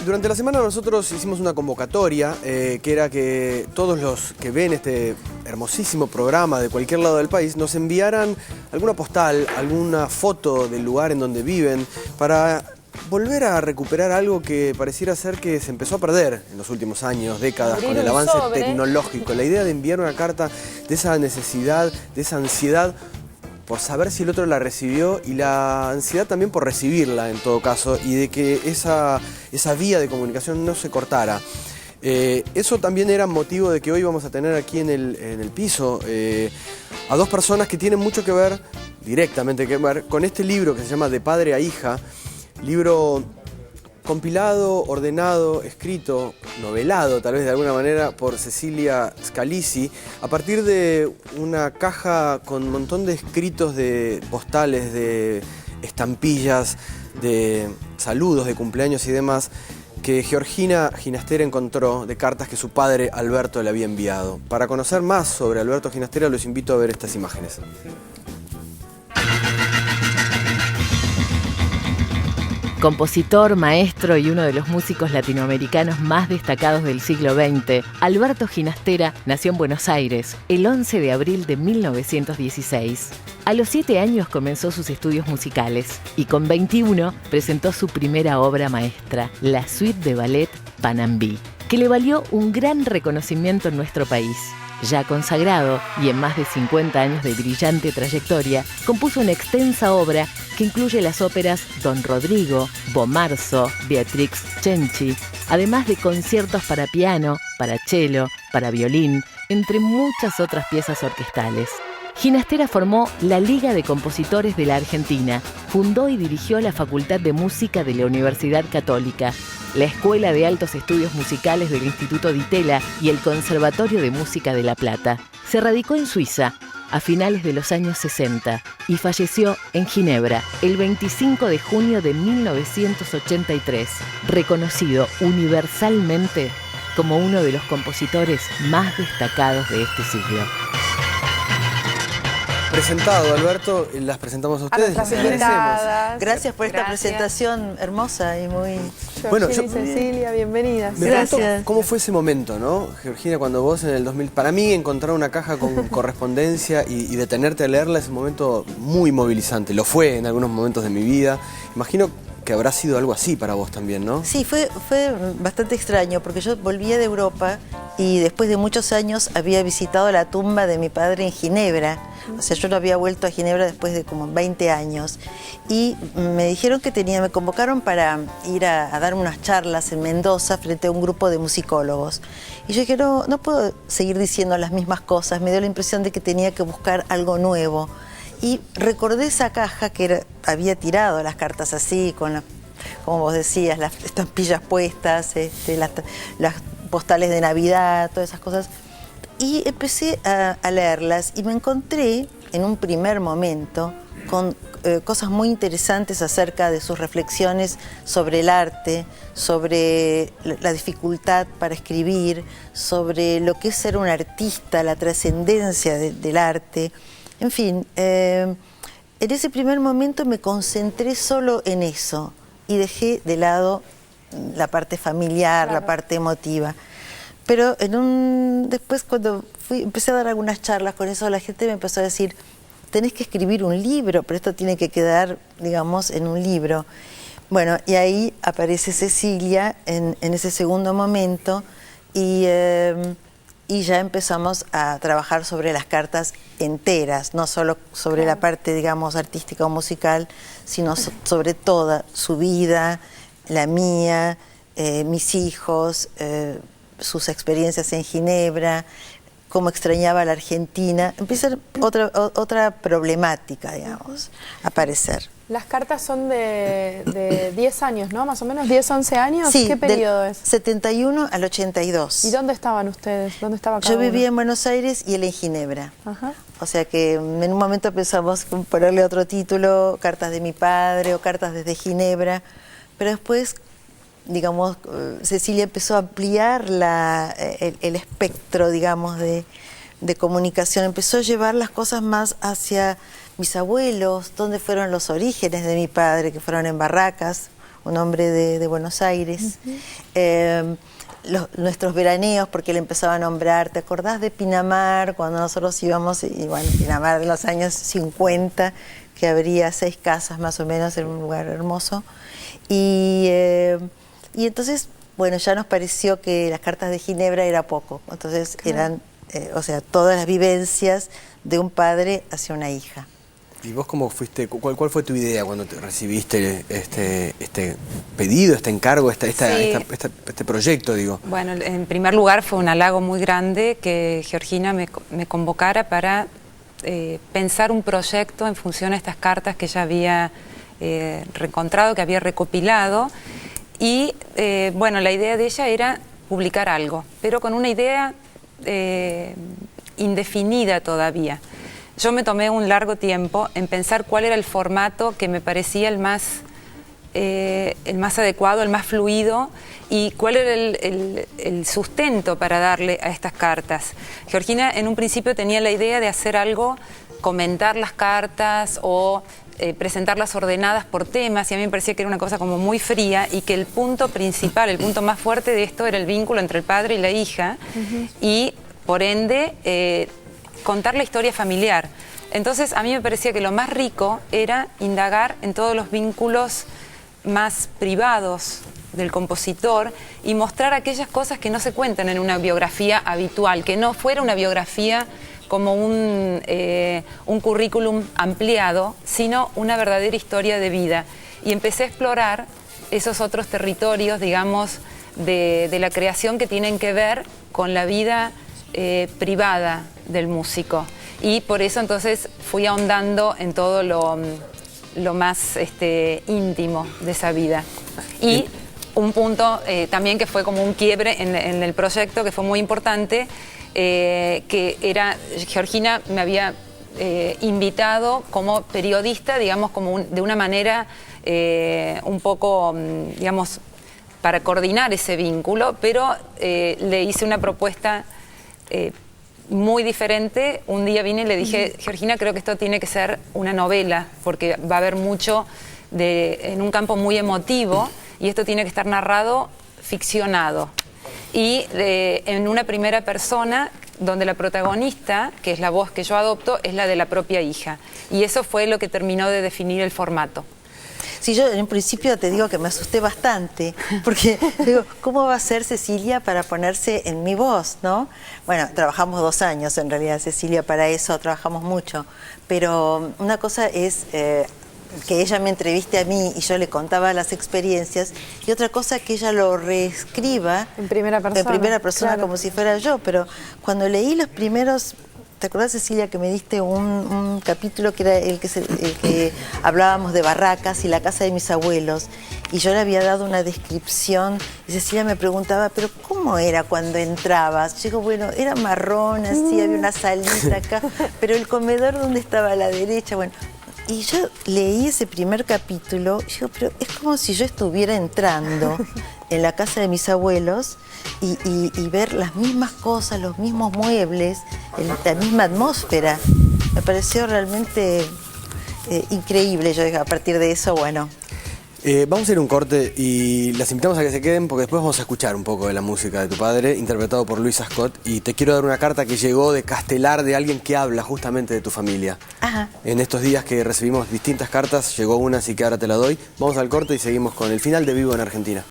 Durante la semana nosotros hicimos una convocatoria que era que todos los que ven este hermosísimo programa de cualquier lado del país nos enviaran alguna postal, alguna foto del lugar en donde viven para volver a recuperar algo que pareciera ser que se empezó a perder en los últimos años, décadas, con el avance tecnológico. La idea de enviar una carta de esa necesidad, de esa ansiedad por saber si el otro la recibió y la ansiedad también por recibirla en todo caso y de que esa vía de comunicación no se cortara. Eso también era motivo de que hoy vamos a tener aquí en el piso a dos personas que tienen mucho que ver, directamente que ver, con este libro que se llama De Padre a Hija, libro compilado, ordenado, escrito, novelado tal vez de alguna manera por Cecilia Scalisi, a partir de una caja con un montón de escritos de postales, de estampillas, de saludos de cumpleaños y demás, que Georgina Ginastera encontró de cartas que su padre Alberto le había enviado. Para conocer más sobre Alberto Ginastera los invito a ver estas imágenes. Compositor, maestro y uno de los músicos latinoamericanos más destacados del siglo XX, Alberto Ginastera nació en Buenos Aires el 11 de abril de 1916. A los 7 años comenzó sus estudios musicales y con 21 presentó su primera obra maestra, la suite de ballet Panambí, que le valió un gran reconocimiento en nuestro país. Ya consagrado y en más de 50 años de brillante trayectoria, compuso una extensa obra que incluye las óperas Don Rodrigo, Bomarzo, Beatrix Cenci, además de conciertos para piano, para cello, para violín, entre muchas otras piezas orquestales. Ginastera formó la Liga de Compositores de la Argentina, fundó y dirigió la Facultad de Música de la Universidad Católica, la Escuela de Altos Estudios Musicales del Instituto Di Tella y el Conservatorio de Música de La Plata. Se radicó en Suiza a finales de los años 60 y falleció en Ginebra el 25 de junio de 1983, reconocido universalmente como uno de los compositores más destacados de este siglo. Presentado, Alberto, las presentamos a ustedes. Gracias por esta presentación hermosa y muy... Bueno, Cecilia, bienvenidas. Gracias. ¿Cómo fue ese momento, no, Georgina, cuando vos en el 2000... Para mí encontrar una caja con correspondencia y detenerte a leerla es un momento muy movilizante. Lo fue en algunos momentos de mi vida. Imagino que habrá sido algo así para vos también, ¿no? Sí, fue bastante extraño porque yo volvía de Europa y después de muchos años había visitado la tumba de mi padre en Ginebra. O sea, yo no había vuelto a Ginebra después de como 20 años. Y me dijeron que me convocaron para ir a dar unas charlas en Mendoza frente a un grupo de musicólogos. Y yo dije, no puedo seguir diciendo las mismas cosas. Me dio la impresión de que tenía que buscar algo nuevo. Y recordé esa caja que había tirado las cartas así, como vos decías, las estampillas puestas, las postales de Navidad, todas esas cosas. Y empecé a leerlas y me encontré en un primer momento con cosas muy interesantes acerca de sus reflexiones sobre el arte, sobre la dificultad para escribir, sobre lo que es ser un artista, la trascendencia del arte. En fin, en ese primer momento me concentré solo en eso y dejé de lado la parte familiar, claro, la parte emotiva. Pero después cuando empecé a dar algunas charlas con eso, la gente me empezó a decir, tenés que escribir un libro, pero esto tiene que quedar, digamos, en un libro. Bueno, y ahí aparece Cecilia en ese segundo momento y ya empezamos a trabajar sobre las cartas enteras, no solo sobre la parte, digamos, artística o musical, sino sobre toda su vida, la mía, mis hijos, sus experiencias en Ginebra, cómo extrañaba la Argentina. Empieza otra problemática, digamos, a aparecer. Las cartas son de 10 años, ¿no? Más o menos 10, 11 años. Sí, ¿Qué periodo es? 71 al 82. ¿Y dónde estaban ustedes? ¿Dónde estaba cada Yo vivía uno? en Buenos Aires y él en Ginebra. Ajá. O sea que en un momento pensamos ponerle otro título, Cartas de mi padre o Cartas desde Ginebra, pero después, digamos, Cecilia empezó a ampliar el espectro, digamos, de comunicación, empezó a llevar las cosas más hacia mis abuelos, dónde fueron los orígenes de mi padre, que fueron en Barracas, un hombre de Buenos Aires. Nuestros veraneos, porque él empezaba a nombrar, ¿te acordás de Pinamar? Cuando nosotros íbamos, y bueno, Pinamar de los años 50, que habría 6 casas más o menos, en un lugar hermoso. Y entonces, bueno, ya nos pareció que las cartas de Ginebra era poco. Entonces eran, o sea, todas las vivencias de un padre hacia una hija. ¿Y vos cómo fuiste? ¿Cuál fue tu idea cuando recibiste este pedido, este encargo, este proyecto, digo? Bueno, en primer lugar fue un halago muy grande que Georgina me convocara para pensar un proyecto en función a estas cartas que ella había reencontrado, que había recopilado. Y bueno, la idea de ella era publicar algo, pero con una idea indefinida todavía. Yo me tomé un largo tiempo en pensar cuál era el formato que me parecía el más adecuado, el más fluido, y cuál era el sustento para darle a estas cartas. Georgina en un principio tenía la idea de hacer algo, comentar las cartas o presentarlas ordenadas por temas, y a mí me parecía que era una cosa como muy fría, y que el punto principal, el punto más fuerte de esto era el vínculo entre el padre y la hija, y por ende contar la historia familiar. Entonces a mí me parecía que lo más rico era indagar en todos los vínculos más privados del compositor y mostrar aquellas cosas que no se cuentan en una biografía habitual, que no fuera una biografía como un currículum ampliado, sino una verdadera historia de vida. Y empecé a explorar esos otros territorios, digamos, de la creación que tienen que ver con la vida privada del músico. Y por eso entonces fui ahondando en todo lo más íntimo de esa vida. Y un punto también que fue como un quiebre en el proyecto, que fue muy importante, que era, Georgina me había invitado como periodista, digamos, de una manera un poco, digamos, para coordinar ese vínculo, pero le hice una propuesta muy diferente. Un día vine y le dije, Georgina, creo que esto tiene que ser una novela, porque va a haber mucho en un campo muy emotivo, y esto tiene que estar narrado, ficcionado, y en una primera persona, donde la protagonista, que es la voz que yo adopto, es la de la propia hija. Y eso fue lo que terminó de definir el formato. Sí, yo en un principio te digo que me asusté bastante, porque digo, ¿cómo va a ser Cecilia para ponerse en mi voz, no? Bueno, trabajamos 2 años en realidad, Cecilia, para eso trabajamos mucho, pero una cosa es que ella me entreviste a mí y yo le contaba las experiencias, y otra cosa que ella lo reescriba en primera persona, claro, como si fuera yo. Pero cuando leí los primeros... ¿Te acordás, Cecilia, que me diste un capítulo que era el que hablábamos de Barracas y la casa de mis abuelos? Y yo le había dado una descripción, y Cecilia me preguntaba, ¿pero cómo era cuando entrabas? Yo digo, bueno, era marrón, así, había una salita acá, pero el comedor, ¿dónde estaba a la derecha? Bueno, y yo leí ese primer capítulo, y digo, pero es como si yo estuviera entrando en la casa de mis abuelos y ver las mismas cosas, los mismos muebles, la misma atmósfera. Me pareció realmente increíble. Yo a partir de eso, bueno... Vamos a ir a un corte y las invitamos a que se queden, porque después vamos a escuchar un poco de la música de tu padre, interpretado por Luisa Scott, y te quiero dar una carta que llegó de Castelar, de alguien que habla justamente de tu familia. Ajá. En estos días que recibimos distintas cartas, llegó una, así que ahora te la doy. Vamos al corte y seguimos con el final de Vivo en Argentina.